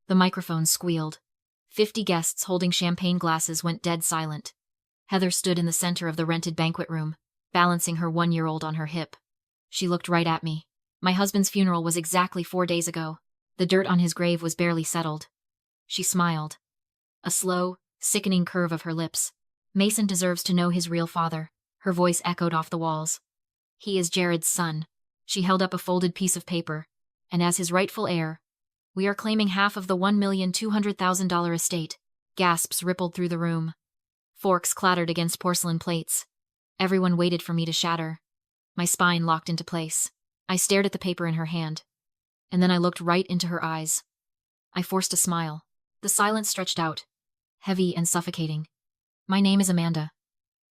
The microphone squealed. 50 guests holding champagne glasses went dead silent. Heather stood in the center of the rented banquet room, balancing her 1-year-old on her hip. She looked right at me. My husband's funeral was exactly 4 days ago. The dirt on his grave was barely settled. She smiled. A slow, sickening curve of her lips. Mason deserves to know his real father. Her voice echoed off the walls. He is Jared's son. She held up a folded piece of paper. And as his rightful heir, we are claiming half of the $1,200,000 estate. Gasps rippled through the room. Forks clattered against porcelain plates. Everyone waited for me to shatter. My spine locked into place. I stared at the paper in her hand. And then I looked right into her eyes. I forced a smile. The silence stretched out, heavy and suffocating. My name is Amanda.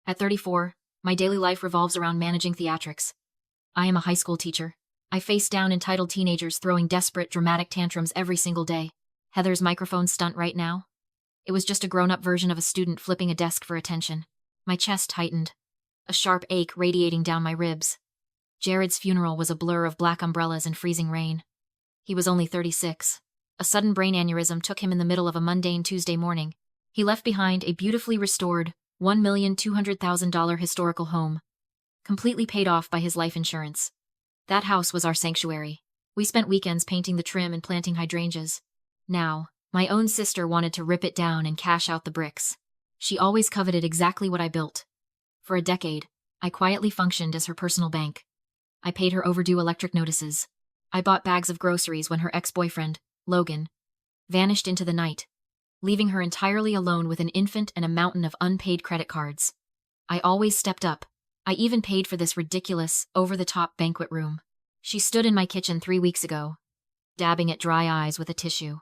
At 34, my daily life revolves around managing theatrics. I am a high school teacher. I face down entitled teenagers throwing desperate, dramatic tantrums every single day. Heather's microphone stunt right now? It was just a grown-up version of a student flipping a desk for attention. My chest tightened, a sharp ache radiating down my ribs. Jared's funeral was a blur of black umbrellas and freezing rain. He was only 36. A sudden brain aneurysm took him in the middle of a mundane Tuesday morning. He left behind a beautifully restored, $1,200,000 historical home, completely paid off by his life insurance. That house was our sanctuary. We spent weekends painting the trim and planting hydrangeas. Now, my own sister wanted to rip it down and cash out the bricks. She always coveted exactly what I built. For a decade, I quietly functioned as her personal bank. I paid her overdue electric notices. I bought bags of groceries when her ex-boyfriend, Logan, vanished into the night, leaving her entirely alone with an infant and a mountain of unpaid credit cards. I always stepped up. I even paid for this ridiculous, over-the-top banquet room. She stood in my kitchen 3 weeks ago, dabbing at dry eyes with a tissue.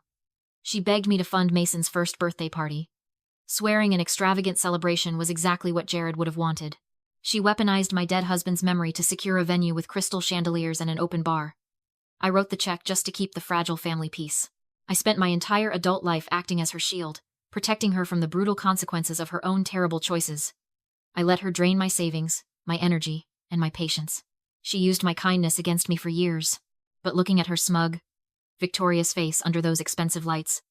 She begged me to fund Mason's first birthday party, swearing an extravagant celebration was exactly what Jared would have wanted. She weaponized my dead husband's memory to secure a venue with crystal chandeliers and an open bar. I wrote the check just to keep the fragile family peace. I spent my entire adult life acting as her shield, protecting her from the brutal consequences of her own terrible choices. I let her drain my savings, my energy, and my patience. She used my kindness against me for years, but looking at her smug, victorious face under those expensive lights,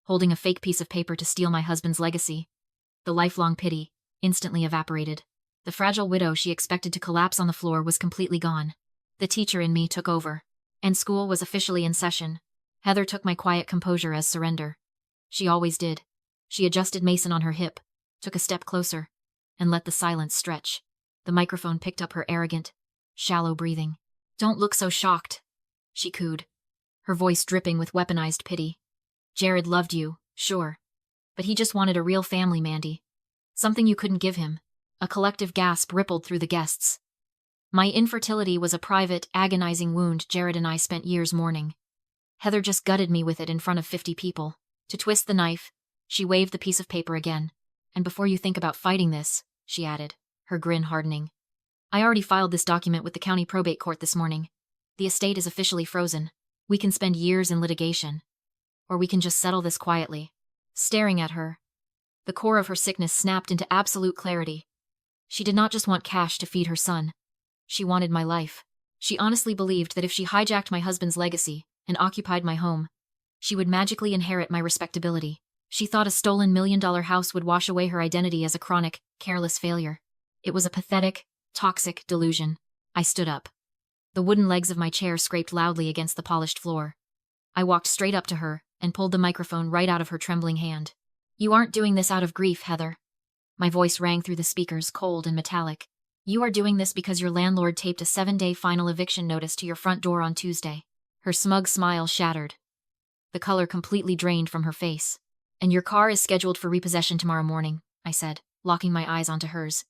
holding a fake piece of paper to steal my husband's legacy, the lifelong pity instantly evaporated. The fragile widow she expected to collapse on the floor was completely gone. The teacher in me took over, and school was officially in session. Heather took my quiet composure as surrender. She always did. She adjusted Mason on her hip, took a step closer, and let the silence stretch. The microphone picked up her arrogant, shallow breathing. "Don't look so shocked," she cooed, her voice dripping with weaponized pity. "Jared loved you, sure. But he just wanted a real family, Mandy. Something you couldn't give him." A collective gasp rippled through the guests. My infertility was a private, agonizing wound Jared and I spent years mourning. Heather just gutted me with it in front of 50 people. To twist the knife, she waved the piece of paper again. "And before you think about fighting this," she added, her grin hardening, "I already filed this document with the county probate court this morning. The estate is officially frozen. We can spend years in litigation. Or we can just settle this quietly." Staring at her, the core of her sickness snapped into absolute clarity. She did not just want cash to feed her son. She wanted my life. She honestly believed that if she hijacked my husband's legacy and occupied my home, she would magically inherit my respectability. She thought a stolen $1 million house would wash away her identity as a chronic, careless failure. It was a pathetic, toxic delusion. I stood up. The wooden legs of my chair scraped loudly against the polished floor. I walked straight up to her and pulled the microphone right out of her trembling hand. "You aren't doing this out of grief, Heather." My voice rang through the speakers, cold and metallic. "You are doing this because your landlord taped a 7-day final eviction notice to your front door on Tuesday." Her smug smile shattered. The color completely drained from her face. "And your car is scheduled for repossession tomorrow morning," I said, locking my eyes onto hers.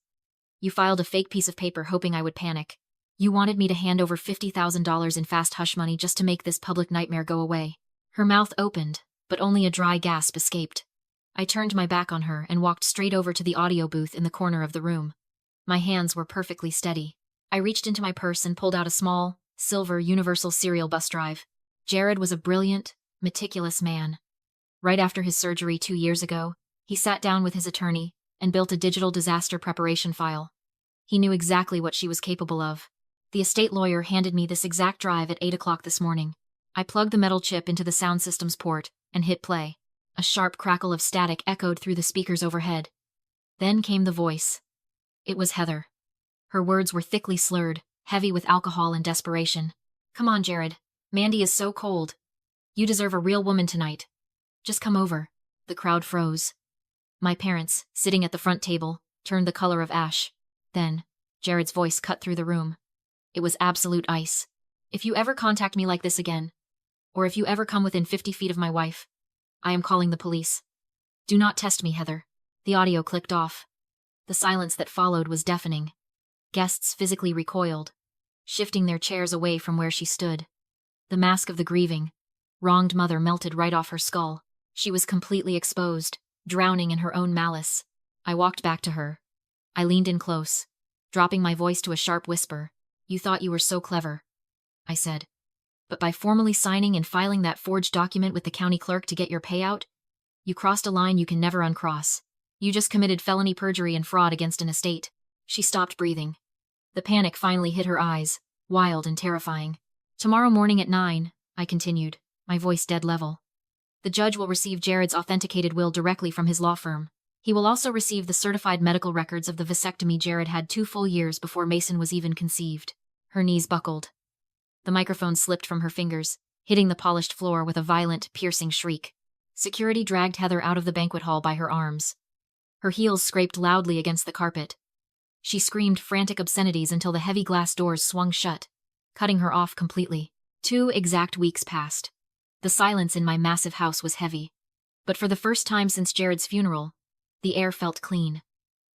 "You filed a fake piece of paper hoping I would panic. You wanted me to hand over $50,000 in fast hush money just to make this public nightmare go away." Her mouth opened, but only a dry gasp escaped. I turned my back on her and walked straight over to the audio booth in the corner of the room. My hands were perfectly steady. I reached into my purse and pulled out a small, silver Universal serial bus drive. Jared was a brilliant, meticulous man. Right after his surgery 2 years ago, he sat down with his attorney and built a digital disaster preparation file. He knew exactly what she was capable of. The estate lawyer handed me this exact drive at 8 o'clock this morning. I plugged the metal chip into the sound system's port and hit play. A sharp crackle of static echoed through the speakers overhead. Then came the voice. It was Heather. Her words were thickly slurred, heavy with alcohol and desperation. "Come on, Jared. Mandy is so cold. You deserve a real woman tonight. Just come over." The crowd froze. My parents, sitting at the front table, turned the color of ash. Then, Jared's voice cut through the room. It was absolute ice. "If you ever contact me like this again, or if you ever come within 50 feet of my wife, I am calling the police. Do not test me, Heather." The audio clicked off. The silence that followed was deafening. Guests physically recoiled, shifting their chairs away from where she stood. The mask of the grieving, wronged mother melted right off her skull. She was completely exposed, drowning in her own malice. I walked back to her. I leaned in close, dropping my voice to a sharp whisper. "You thought you were so clever," I said. "But by formally signing and filing that forged document with the county clerk to get your payout, you crossed a line you can never uncross. You just committed felony perjury and fraud against an estate." She stopped breathing. The panic finally hit her eyes, wild and terrifying. "Tomorrow morning at 9, I continued, my voice dead level. "The judge will receive Jared's authenticated will directly from his law firm. He will also receive the certified medical records of the vasectomy Jared had 2 full years before Mason was even conceived." Her knees buckled. The microphone slipped from her fingers, hitting the polished floor with a violent, piercing shriek. Security dragged Heather out of the banquet hall by her arms. Her heels scraped loudly against the carpet. She screamed frantic obscenities until the heavy glass doors swung shut, cutting her off completely. 2 exact weeks passed. The silence in my massive house was heavy. But for the first time since Jared's funeral, the air felt clean.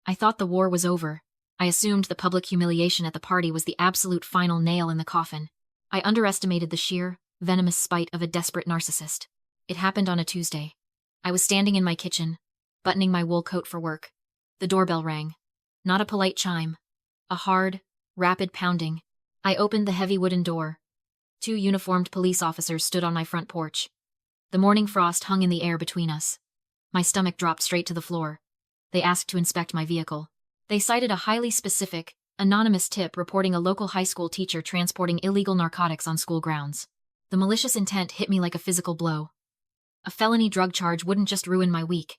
I thought the war was over. I assumed the public humiliation at the party was the absolute final nail in the coffin. I underestimated the sheer, venomous spite of a desperate narcissist. It happened on a Tuesday. I was standing in my kitchen, buttoning my wool coat for work. The doorbell rang. Not a polite chime. A hard, rapid pounding. I opened the heavy wooden door. 2 uniformed police officers stood on my front porch. The morning frost hung in the air between us. My stomach dropped straight to the floor. They asked to inspect my vehicle. They cited a highly specific, anonymous tip reporting a local high school teacher transporting illegal narcotics on school grounds. The malicious intent hit me like a physical blow. A felony drug charge wouldn't just ruin my week.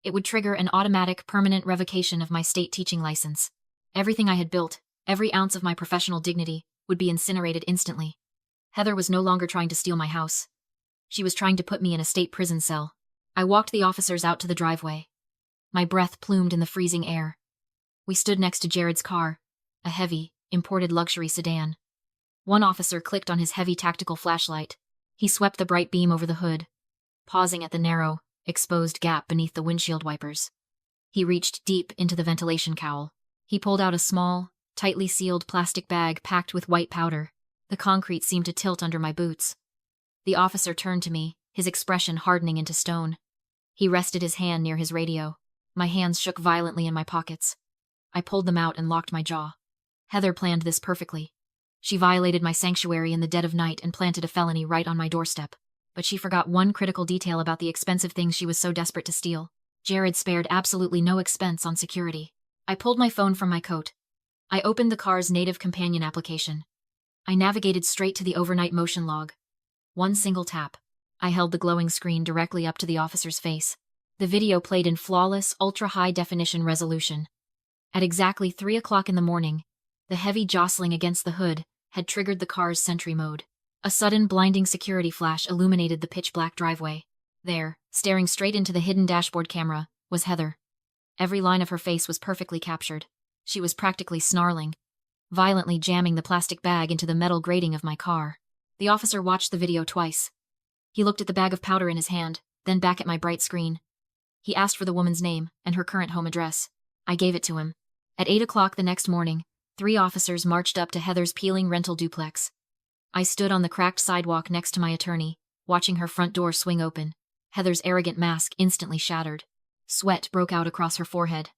It would trigger an automatic, permanent revocation of my state teaching license. Everything I had built, every ounce of my professional dignity, would be incinerated instantly. Heather was no longer trying to steal my house. She was trying to put me in a state prison cell. I walked the officers out to the driveway. My breath plumed in the freezing air. We stood next to Jared's car, a heavy, imported luxury sedan. One officer clicked on his heavy tactical flashlight. He swept the bright beam over the hood, pausing at the narrow, exposed gap beneath the windshield wipers. He reached deep into the ventilation cowl. He pulled out a small, tightly sealed plastic bag packed with white powder. The concrete seemed to tilt under my boots. The officer turned to me, his expression hardening into stone. He rested his hand near his radio. My hands shook violently in my pockets. I pulled them out and locked my jaw. Heather planned this perfectly. She violated my sanctuary in the dead of night and planted a felony right on my doorstep. But she forgot one critical detail about the expensive things she was so desperate to steal. Jared spared absolutely no expense on security. I pulled my phone from my coat. I opened the car's native companion application. I navigated straight to the overnight motion log. One single tap. I held the glowing screen directly up to the officer's face. The video played in flawless, ultra-high definition resolution. At exactly 3 o'clock in the morning, the heavy jostling against the hood had triggered the car's sentry mode. A sudden blinding security flash illuminated the pitch-black driveway. There, staring straight into the hidden dashboard camera, was Heather. Every line of her face was perfectly captured. She was practically snarling, violently jamming the plastic bag into the metal grating of my car. The officer watched the video twice. He looked at the bag of powder in his hand, then back at my bright screen. He asked for the woman's name and her current home address. I gave it to him. At 8 o'clock the next morning, 3 officers marched up to Heather's peeling rental duplex. I stood on the cracked sidewalk next to my attorney, watching her front door swing open. Heather's arrogant mask instantly shattered. Sweat broke out across her forehead.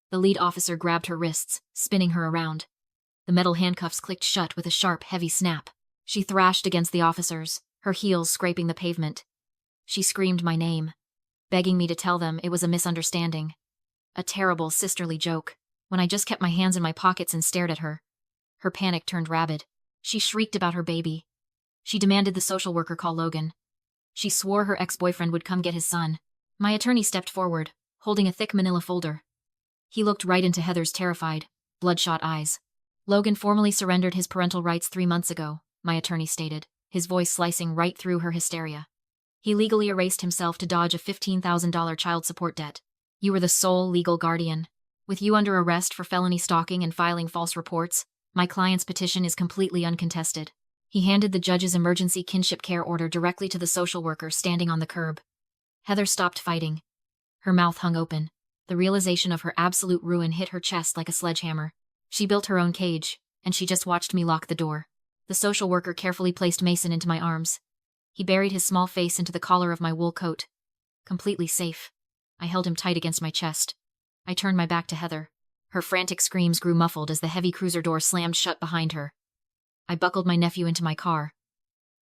The lead officer grabbed her wrists, spinning her around. The metal handcuffs clicked shut with a sharp, heavy snap. She thrashed against the officers, her heels scraping the pavement. She screamed my name, begging me to tell them it was a misunderstanding. A terrible, sisterly joke, when I just kept my hands in my pockets and stared at her. Her panic turned rabid. She shrieked about her baby. She demanded the social worker call Logan. She swore her ex-boyfriend would come get his son. My attorney stepped forward, holding a thick manila folder. He looked right into Heather's terrified, bloodshot eyes. Logan formally surrendered his parental rights 3 months ago, my attorney stated, his voice slicing right through her hysteria. He legally erased himself to dodge a $15,000 child support debt. You were the sole legal guardian. With you under arrest for felony stalking and filing false reports, my client's petition is completely uncontested. He handed the judge's emergency kinship care order directly to the social worker standing on the curb. Heather stopped fighting. Her mouth hung open. The realization of her absolute ruin hit her chest like a sledgehammer. She built her own cage, and she just watched me lock the door. The social worker carefully placed Mason into my arms. He buried his small face into the collar of my wool coat. Completely safe. I held him tight against my chest. I turned my back to Heather. Her frantic screams grew muffled as the heavy cruiser door slammed shut behind her. I buckled my nephew into my car,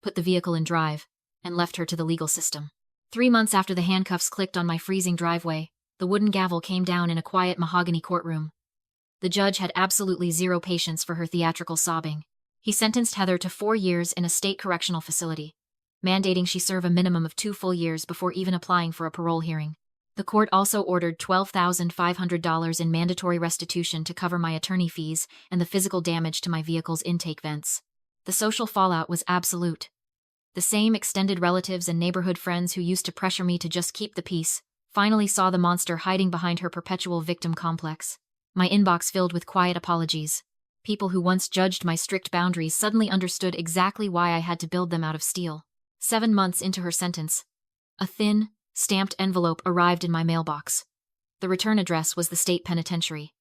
put the vehicle in drive, and left her to the legal system. 3 months after the handcuffs clicked on my freezing driveway, the wooden gavel came down in a quiet mahogany courtroom. The judge had absolutely zero patience for her theatrical sobbing. He sentenced Heather to 4 years in a state correctional facility, mandating she serve a minimum of 2 full years before even applying for a parole hearing. The court also ordered $12,500 in mandatory restitution to cover my attorney fees and the physical damage to my vehicle's intake vents. The social fallout was absolute. The same extended relatives and neighborhood friends who used to pressure me to just keep the peace finally saw the monster hiding behind her perpetual victim complex. My inbox filled with quiet apologies. People who once judged my strict boundaries suddenly understood exactly why I had to build them out of steel. 7 months into her sentence, a thin, stamped envelope arrived in my mailbox. The return address was the state penitentiary.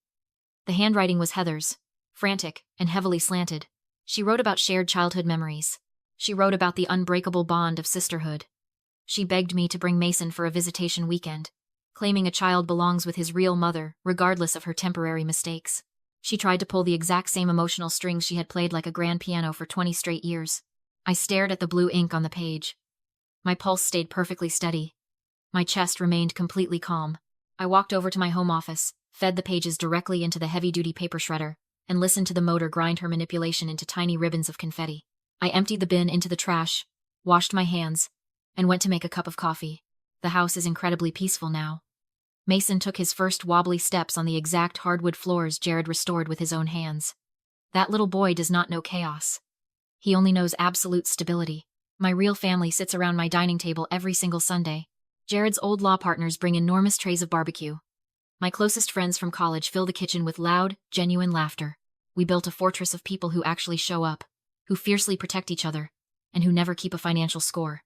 The handwriting was Heather's, frantic and heavily slanted. She wrote about shared childhood memories. She wrote about the unbreakable bond of sisterhood. She begged me to bring Mason for a visitation weekend, claiming a child belongs with his real mother, regardless of her temporary mistakes. She tried to pull the exact same emotional strings she had played like a grand piano for 20 straight years. I stared at the blue ink on the page. My pulse stayed perfectly steady. My chest remained completely calm. I walked over to my home office, fed the pages directly into the heavy-duty paper shredder, and listened to the motor grind her manipulation into tiny ribbons of confetti. I emptied the bin into the trash, washed my hands, and went to make a cup of coffee. The house is incredibly peaceful now. Mason took his first wobbly steps on the exact hardwood floors Jared restored with his own hands. That little boy does not know chaos. He only knows absolute stability. My real family sits around my dining table every single Sunday. Jared's old law partners bring enormous trays of barbecue. My closest friends from college fill the kitchen with loud, genuine laughter. We built a fortress of people who actually show up, who fiercely protect each other, and who never keep a financial score.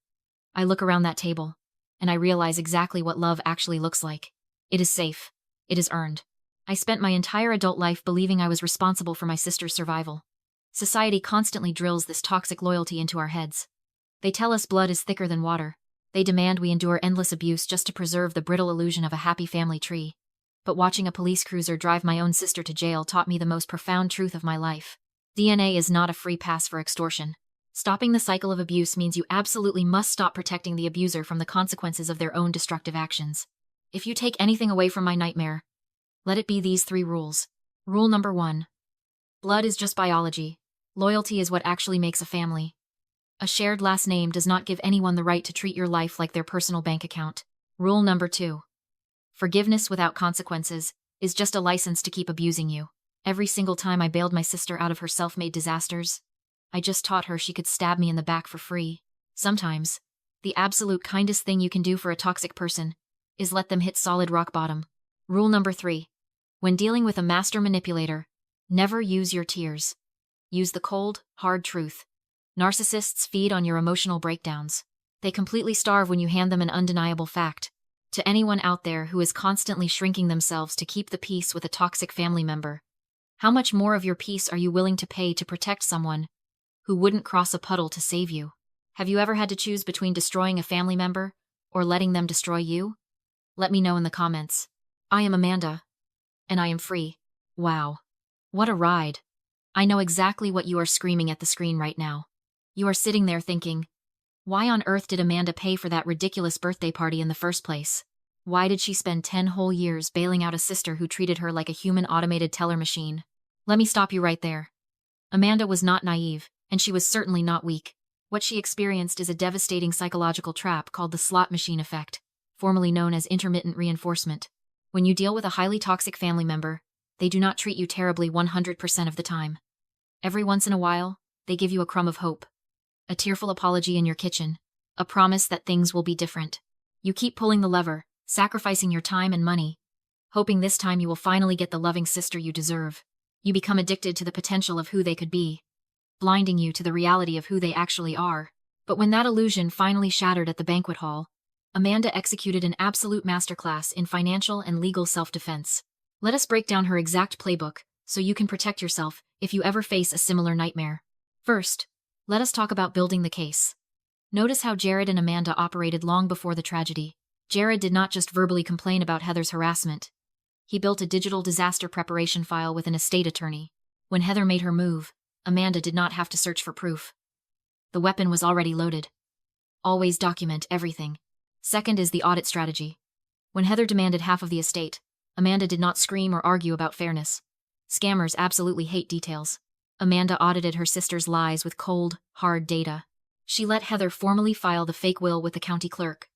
I look around that table, and I realize exactly what love actually looks like. It is safe. It is earned. I spent my entire adult life believing I was responsible for my sister's survival. Society constantly drills this toxic loyalty into our heads. They tell us blood is thicker than water. They demand we endure endless abuse just to preserve the brittle illusion of a happy family tree. But watching a police cruiser drive my own sister to jail taught me the most profound truth of my life. DNA is not a free pass for extortion. Stopping the cycle of abuse means you absolutely must stop protecting the abuser from the consequences of their own destructive actions. If you take anything away from my nightmare, let it be these 3 rules. Rule number 1. Blood is just biology. Loyalty is what actually makes a family. A shared last name does not give anyone the right to treat your life like their personal bank account. Rule number 2. Forgiveness without consequences is just a license to keep abusing you. Every single time I bailed my sister out of her self-made disasters, I just taught her she could stab me in the back for free. Sometimes, the absolute kindest thing you can do for a toxic person is let them hit solid rock bottom. Rule number 3. When dealing with a master manipulator, never use your tears. Use the cold, hard truth. Narcissists feed on your emotional breakdowns. They completely starve when you hand them an undeniable fact. To anyone out there who is constantly shrinking themselves to keep the peace with a toxic family member, how much more of your peace are you willing to pay to protect someone who wouldn't cross a puddle to save you? Have you ever had to choose between destroying a family member or letting them destroy you? Let me know in the comments. I am Amanda, and I am free. Wow. What a ride. I know exactly what you are screaming at the screen right now. You are sitting there thinking, why on earth did Amanda pay for that ridiculous birthday party in the first place? Why did she spend 10 whole years bailing out a sister who treated her like a human automated teller machine? Let me stop you right there. Amanda was not naive, and she was certainly not weak. What she experienced is a devastating psychological trap called the slot machine effect, formerly known as intermittent reinforcement. When you deal with a highly toxic family member, they do not treat you terribly 100% of the time. Every once in a while, they give you a crumb of hope. A tearful apology in your kitchen. A promise that things will be different. You keep pulling the lever, sacrificing your time and money, hoping this time you will finally get the loving sister you deserve. You become addicted to the potential of who they could be, blinding you to the reality of who they actually are. But when that illusion finally shattered at the banquet hall, Amanda executed an absolute masterclass in financial and legal self-defense. Let us break down her exact playbook so you can protect yourself if you ever face a similar nightmare. First, let us talk about building the case. Notice how Jared and Amanda operated long before the tragedy. Jared did not just verbally complain about Heather's harassment. He built a digital disaster preparation file with an estate attorney. When Heather made her move, Amanda did not have to search for proof. The weapon was already loaded. Always document everything. Second is the audit strategy. When Heather demanded half of the estate, Amanda did not scream or argue about fairness. Scammers absolutely hate details. Amanda audited her sister's lies with cold, hard data. She let Heather formally file the fake will with the county clerk.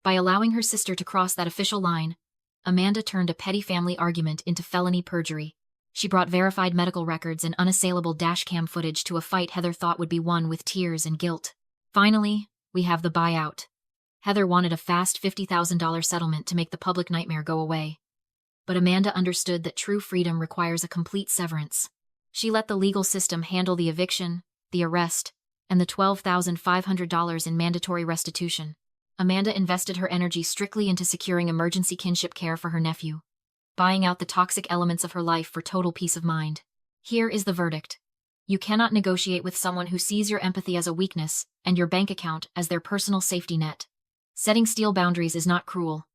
By allowing her sister to cross that official line, Amanda turned a petty family argument into felony perjury. She brought verified medical records and unassailable dashcam footage to a fight Heather thought would be won with tears and guilt. Finally, we have the buyout. Heather wanted a fast $50,000 settlement to make the public nightmare go away. But Amanda understood that true freedom requires a complete severance. She let the legal system handle the eviction, the arrest, and the $12,500 in mandatory restitution. Amanda invested her energy strictly into securing emergency kinship care for her nephew, buying out the toxic elements of her life for total peace of mind. Here is the verdict. You cannot negotiate with someone who sees your empathy as a weakness and your bank account as their personal safety net. Setting steel boundaries is not cruel.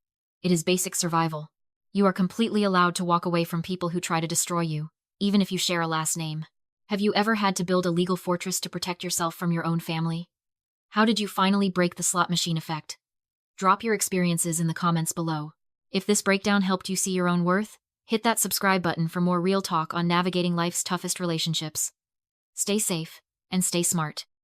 It is basic survival. You are completely allowed to walk away from people who try to destroy you, even if you share a last name. Have you ever had to build a legal fortress to protect yourself from your own family? How did you finally break the slot machine effect? Drop your experiences in the comments below. If this breakdown helped you see your own worth, hit that subscribe button for more real talk on navigating life's toughest relationships. Stay safe and stay smart.